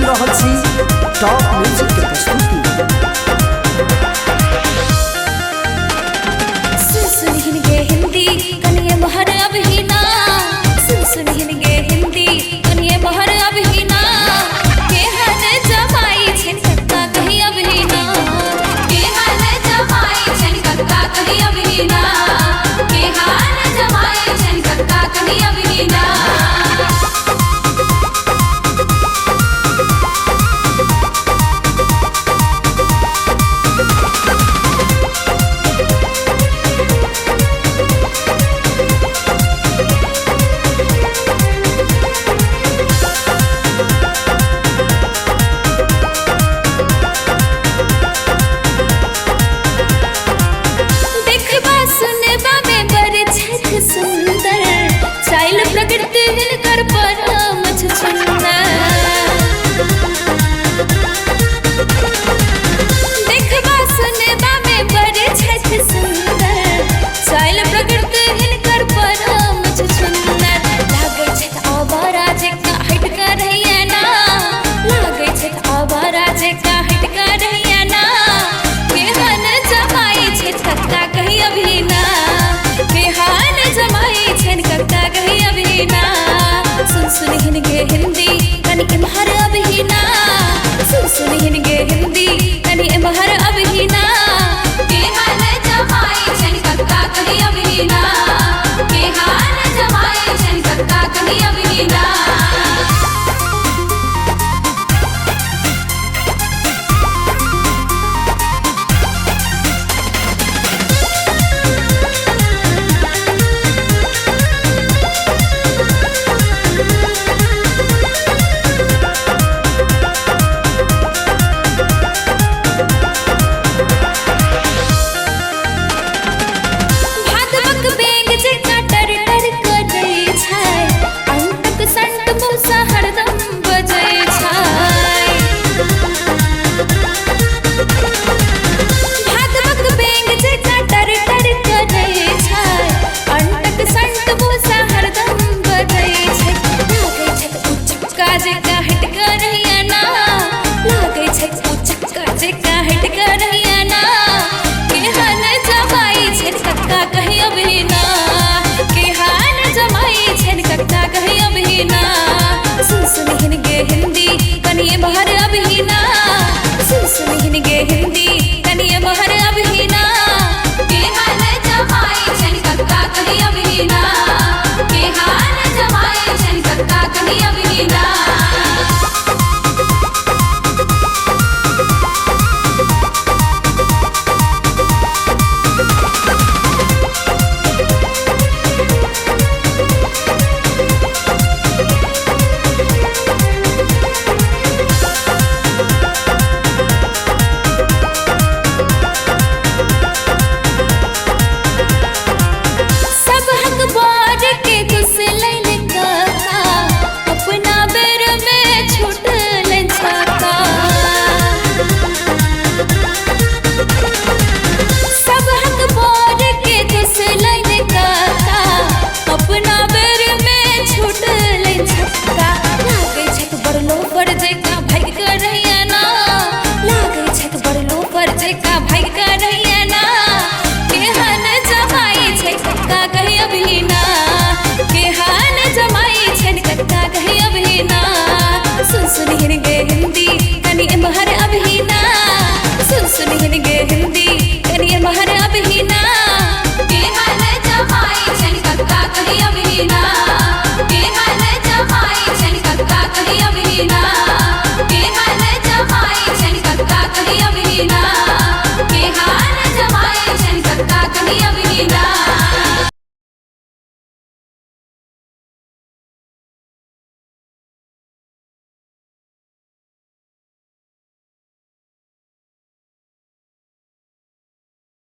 रहल छी top music के प्रस्तुति। सुन गे हिंदी कनिए महर अभी ना, सुन गे हिंदी कनिए महर अभी ना, के हाल जमाई छिन कक्का कहीं अभी ना, के हाल जमाई छिन कक्का कहीं अभी ना, के हाल जमाई छिन कक्का कहीं अभी ना। सुंदर चाइल प्रकृति हिनकर परमच सुंदर, देखबा सुनबा में बड़े छठ सुंदर, चाइल प्रकृति हिनकर परमच सुंदर। लागे छठ आवारा जेका हट कर रहिया ना, लागे छठ आवारा जेका हट कर रहिया ना, केहन जमाई छठ कक्का कहीं अभी ना, केहन जमाई छन कक्का कहीं अभी ना। सुन हिनगे हिंदी कनी इमहर अभी ना, सुन हिनगे हिंदी कनी इमहर अभी ना, केहन जमाई छन कक्का कहीं अभी ना, केहन जमाई छन कक्का कहीं अभी ना। जेका हट कर रहिया ना, लागे छठ उचक्का जेका हट कर रहिया ना, केहन जमाई छन कक्का कहीं अभी ना, केहन जमाई छन कक्का कहीं अभी ना। सुन हिनगे हिंदी कनिए महर अभी ना, सुन हिनगे हिंदी कनिए महर अभी ना, केहन जमाई छन कक्का कहीं अभी ना, केहन जमाई छन कक्का कहीं अभी